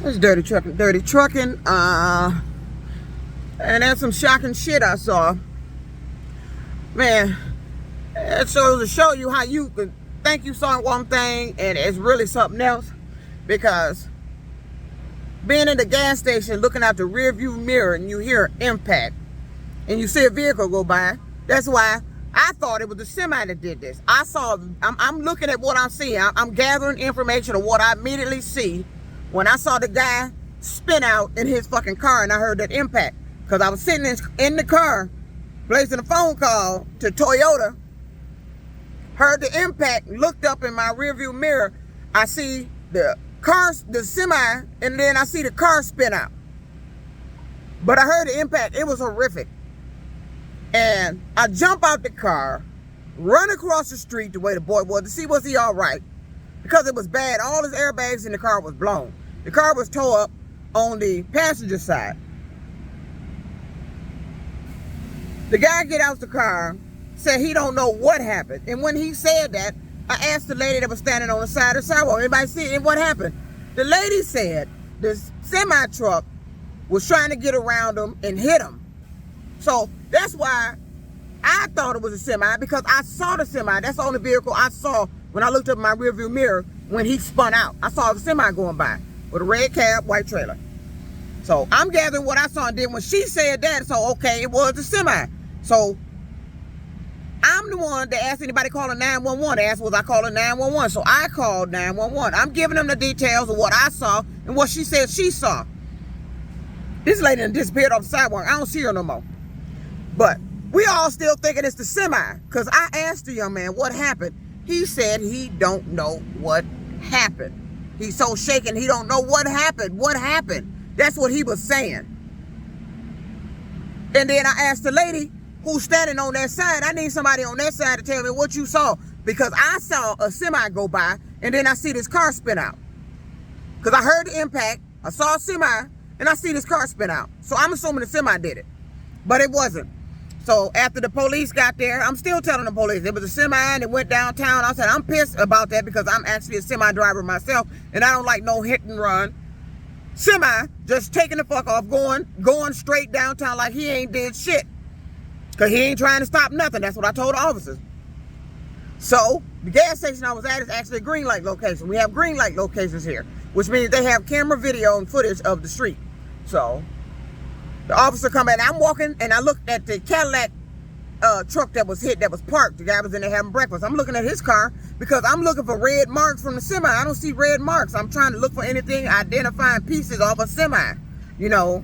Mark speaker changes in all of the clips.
Speaker 1: It's dirty trucking, dirty trucking. And that's some shocking shit I saw. Man, it shows to show you how you could think you saw one thing and it's really something else. Because being in the gas station, looking out the rear view mirror and you hear impact and you see a vehicle go by, that's why I thought it was the semi that did this. I'm looking at what I'm seeing. I'm gathering information of what I immediately see when I saw the guy spin out in his fucking car and I heard that impact. Because I was sitting in the car, placing a phone call to Toyota, heard the impact, looked up in my rearview mirror, I see the semi, and then I see the car spin out. But I heard the impact, it was horrific. And I jump out the car, run across the street the way the boy was to see was he all right. Because it was bad, all his airbags in the car was blown. The car was towed up on the passenger side. The guy get out the car, said he don't know what happened. And when he said that, I asked the lady that was standing on the side of the sidewalk, anybody see it? And what happened? The lady said this semi truck was trying to get around him and hit him. So that's why I thought it was a semi, because I saw the semi. That's the only vehicle I saw when I looked up in my rearview mirror when he spun out. I saw the semi going by with a red cab, white trailer. So I'm gathering what I saw, and then when she said that, so okay, it was a semi. So I'm the one that asked anybody calling 911. They asked was I calling 911. So I called 911. I'm giving them the details of what I saw and what she said she saw. This lady done disappeared off the sidewalk. I don't see her no more. But we all still thinking it's the semi, because I asked the young man what happened. He said he don't know what happened. He's so shaken he don't know what happened. What happened? That's what he was saying. And then I asked the lady who's standing on that side, I need somebody on that side to tell me what you saw, because I saw a semi go by and then I see this car spin out. Because I heard the impact, I saw a semi, and I see this car spin out. So I'm assuming the semi did it, but it wasn't. So after the police got there, I'm still telling the police it was a semi and it went downtown. I said, I'm pissed about that because I'm actually a semi driver myself and I don't like no hit and run. Semi just taking the fuck off, going straight downtown like he ain't did shit. Because he ain't trying to stop nothing. That's what I told the officers. So the gas station I was at is actually a green light location. We have green light locations here, which means they have camera video and footage of the street. So the officer come in, I'm walking, and I looked at the Cadillac truck that was hit, that was parked. The guy was in there having breakfast. I'm looking at his car because I'm looking for red marks from the semi. I don't see red marks. I'm trying to look for anything identifying pieces of a semi. You know,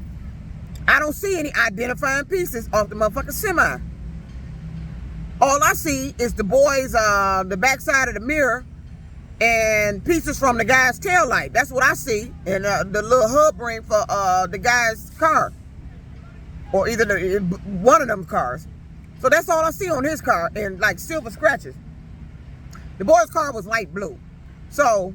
Speaker 1: I don't see any identifying pieces off the motherfucking semi. All I see is the boys, the backside of the mirror and pieces from the guy's tail light. That's what I see. And the little hub ring for the guy's car. Or either one of them cars. So that's all I see on his car, and like silver scratches. The boy's car was light blue. So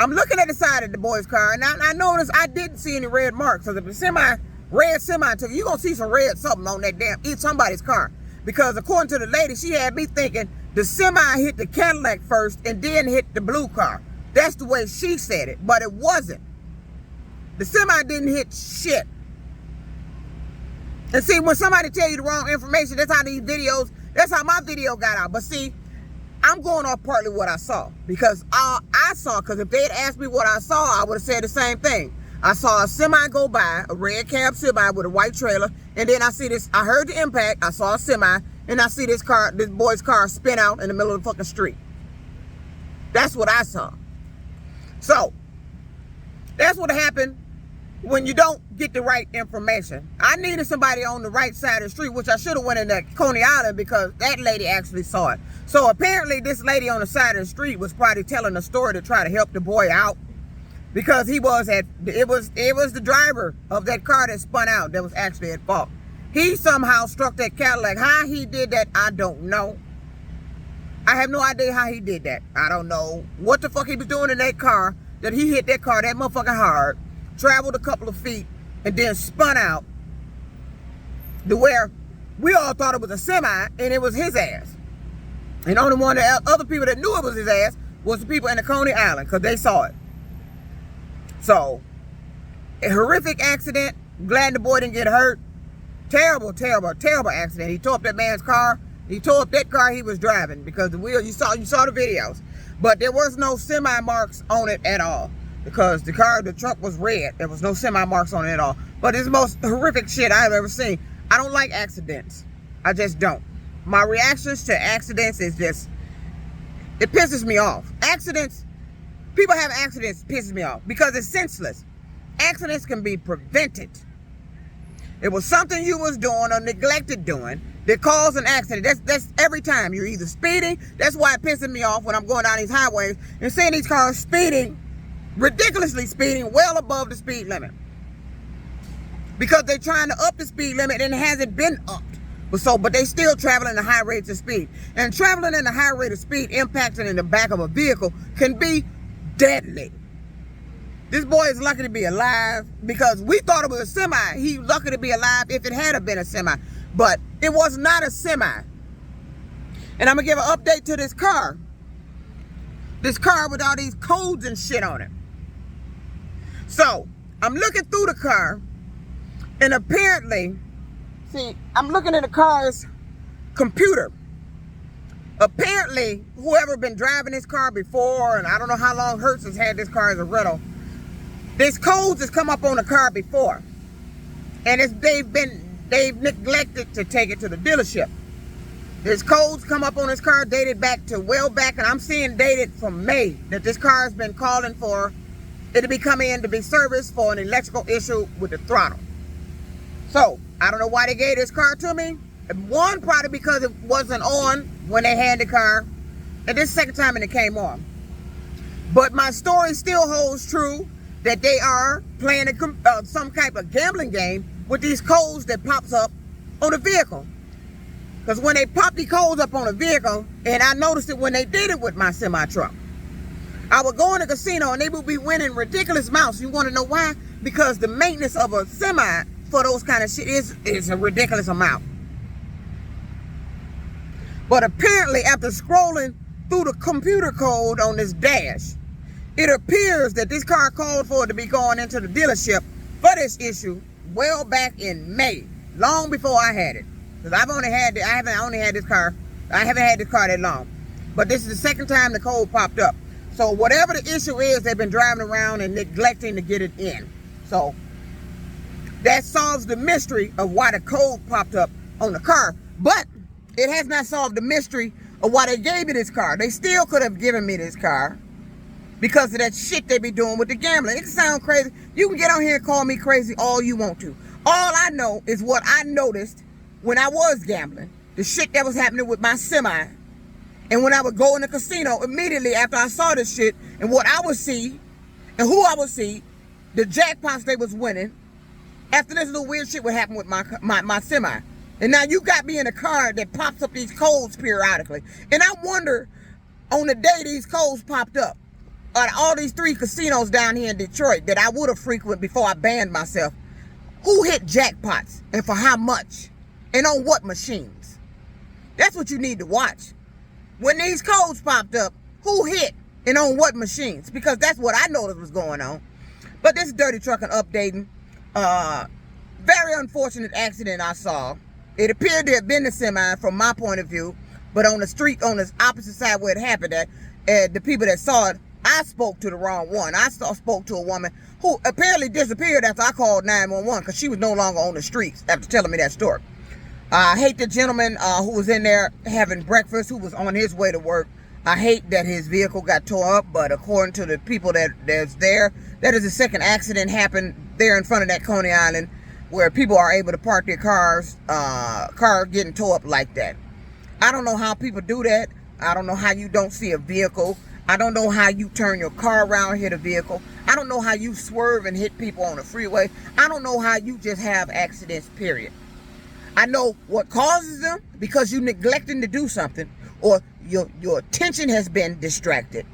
Speaker 1: I'm looking at the side of the boy's car, and I noticed I didn't see any red marks. So if the red semi took, you're gonna see some red something on that damn somebody's car. Because according to the lady, she had me thinking the semi hit the Cadillac first and then hit the blue car. That's the way she said it, but it wasn't. The semi didn't hit shit. And see, when somebody tell you the wrong information, that's how these videos, that's how my video got out. But see, I'm going off partly what I saw. Because because if they had asked me what I saw, I would have said the same thing. I saw a semi go by, a red cab semi with a white trailer. And then I see this, I heard the impact, I saw a semi, and I see this boy's car spin out in the middle of the fucking street. That's what I saw. So, that's what happened when you don't get the right information. I needed somebody on the right side of the street, which I should have went in that Coney Island because that lady actually saw it. So apparently this lady on the side of the street was probably telling a story to try to help the boy out, because it was the driver of that car that spun out that was actually at fault. He somehow struck that Cadillac. How he did that, I don't know. I have no idea how he did that. I don't know what the fuck he was doing in that car, that he hit that car that motherfucking hard, traveled a couple of feet, and then spun out to where we all thought it was a semi, and it was his ass. And the only one that other people that knew it was his ass was the people in the Coney Island, because they saw it. So A horrific accident. Glad the boy didn't get hurt. Terrible, terrible, terrible accident. He tore up that man's car. He tore up that car he was driving because the wheel, you saw the videos. But there was no semi marks on it at all because the truck was red. There was no semi marks on it at all. But it's the most horrific shit I've ever seen. I don't like accidents. I just don't. My reactions to accidents is just, it pisses me off. Accidents, people have accidents, pisses me off because it's senseless. Accidents can be prevented. It was something you was doing or neglected doing that caused an accident. That's every time. You're either speeding. That's why it pisses me off when I'm going down these highways and seeing these cars speeding, ridiculously speeding, well above the speed limit. Because they're trying to up the speed limit and it hasn't been upped. But they still traveling at high rates of speed. And traveling at a high rate of speed, impacting in the back of a vehicle can be deadly. This boy is lucky to be alive because we thought it was a semi. He lucky to be alive if it had been a semi. But it was not a semi. And I'm going to give an update to this car. This car with all these codes and shit on it. So, I'm looking through the car. And apparently, see, I'm looking at the car's computer. Apparently, whoever been driving this car before, and I don't know how long Hertz has had this car as a rental, this codes has come up on the car before, and they've neglected to take it to the dealership. This codes come up on this car dated back to well back, and I'm seeing dated from May that this car has been calling for it to be coming in to be serviced for an electrical issue with the throttle. So I don't know why they gave this car to me. One, probably because it wasn't on when they had the car, and this second time it came on. But my story still holds true. That they are playing some type of gambling game with these codes that pops up on the vehicle. Because when they pop these codes up on a vehicle, and I noticed it when they did it with my semi-truck. I would go in a casino and they would be winning ridiculous amounts. You want to know why? Because the maintenance of a semi for those kind of shit is a ridiculous amount. But apparently after scrolling through the computer code on this dash, it appears that this car called for it to be going into the dealership for this issue well back in May, long before I had it. Because I haven't had this car that long. But this is the second time the code popped up. So whatever the issue is, they've been driving around and neglecting to get it in. So that solves the mystery of why the code popped up on the car. But it has not solved the mystery of why they gave me this car. They still could have given me this car. Because of that shit they be doing with the gambling. It can sound crazy. You can get on here and call me crazy all you want to. All I know is what I noticed when I was gambling. The shit that was happening with my semi. And when I would go in the casino, immediately after I saw this shit, and what I would see, and who I would see, the jackpots they was winning, after this little weird shit would happen with my semi. And now you got me in a car that pops up these codes periodically. And I wonder, on the day these codes popped up, all these 3 casinos down here in Detroit that I would have frequented before I banned myself, who hit jackpots and for how much and on what machines? That's what you need to watch. When these codes popped up, who hit and on what machines? Because that's what I noticed was going on. But this dirty trucking updating, very unfortunate accident I saw. It appeared to have been the semi from my point of view, but on the street on the opposite side where it happened at, the people that saw it, I spoke to the wrong one. I spoke to a woman who apparently disappeared after I called 911 because she was no longer on the streets after telling me that story. I hate the gentleman who was in there having breakfast, who was on his way to work. I hate that his vehicle got tore up, but according to the people that's there, that is the second accident happened there in front of that Coney Island where people are able to park their cars, car getting tore up like that. I don't know how people do that. I don't know how you don't see a vehicle. I don't know how you turn your car around and hit a vehicle. I don't know how you swerve and hit people on the freeway. I don't know how you just have accidents, period. I know what causes them because you neglecting to do something or your attention has been distracted.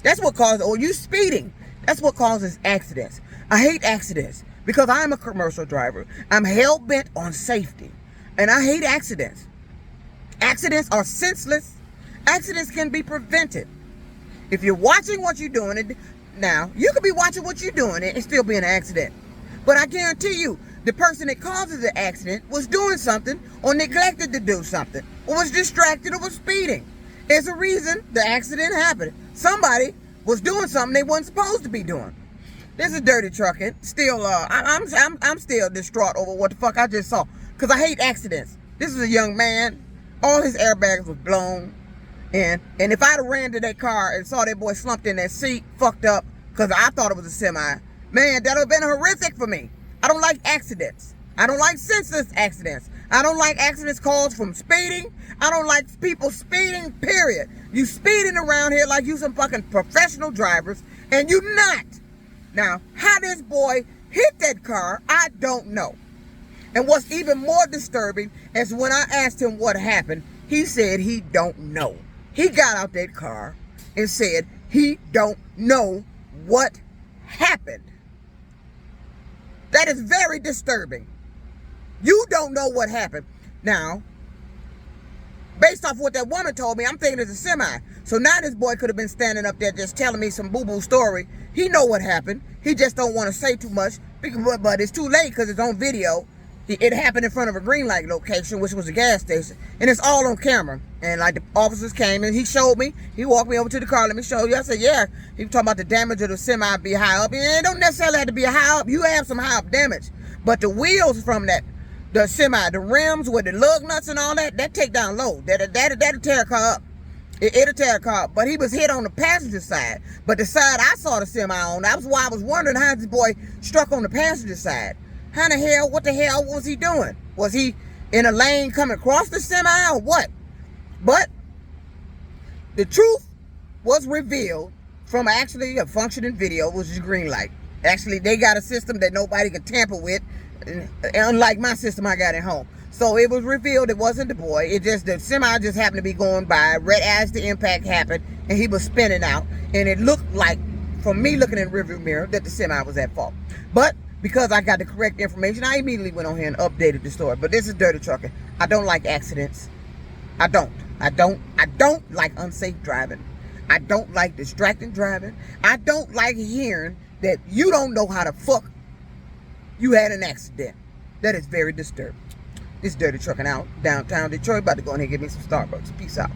Speaker 1: That's what causes, or you speeding. That's what causes accidents. I hate accidents because I'm a commercial driver. I'm hell-bent on safety. And I hate accidents. Accidents are senseless. Accidents can be prevented. If you're watching what you're doing, now, you could be watching what you're doing and still be in an accident. But I guarantee you, the person that causes the accident was doing something or neglected to do something or was distracted or was speeding. There's a reason the accident happened. Somebody was doing something they weren't supposed to be doing. This is dirty trucking. Still, I'm still distraught over what the fuck I just saw. Because I hate accidents. This is a young man. All his airbags was blown. And if I'd have ran to that car and saw that boy slumped in that seat, fucked up, because I thought it was a semi, man, that would have been horrific for me. I don't like accidents. I don't like senseless accidents. I don't like accidents caused from speeding. I don't like people speeding, period. You speeding around here like you some fucking professional drivers, and you not. Now, how this boy hit that car, I don't know. And what's even more disturbing is when I asked him what happened, he said he don't know. He got out that car and said he don't know what happened. That is very disturbing. You don't know what happened. Now, based off what that woman told me, I'm thinking it's a semi. So now this boy could have been standing up there just telling me some boo-boo story. He know what happened. He just don't want to say too much. But it's too late because it's on video. It happened in front of a green light location, which was a gas station. And it's all on camera. And like the officers came and he showed me. He walked me over to the car. Let me show you. I said, yeah. He was talking about the damage of the semi be high up. And it don't necessarily have to be a high up. You have some high up damage. But the wheels from that, the semi, the rims with the lug nuts and all that take down low. That'll tear a car up. It'll tear a car up. But he was hit on the passenger side. But the side I saw the semi on, that's why I was wondering how this boy struck on the passenger side. How the hell, what the hell was he doing? Was he in a lane coming across the semi or what? But the truth was revealed from actually a functioning video, which is green light. Actually, they got a system that nobody can tamper with, unlike my system I got at home. So it was revealed it wasn't the boy. It just, the semi just happened to be going by, right as the impact happened, and he was spinning out. And it looked like, from me looking in the rearview mirror, that the semi was at fault. But because I got the correct information, I immediately went on here and updated the story. But this is dirty trucking. I don't like accidents. I don't like unsafe driving. I don't like distracting driving. I don't like hearing that you don't know how the fuck you had an accident. That is very disturbing. This dirty trucking out downtown Detroit. About to go in here and get me some Starbucks. Peace out.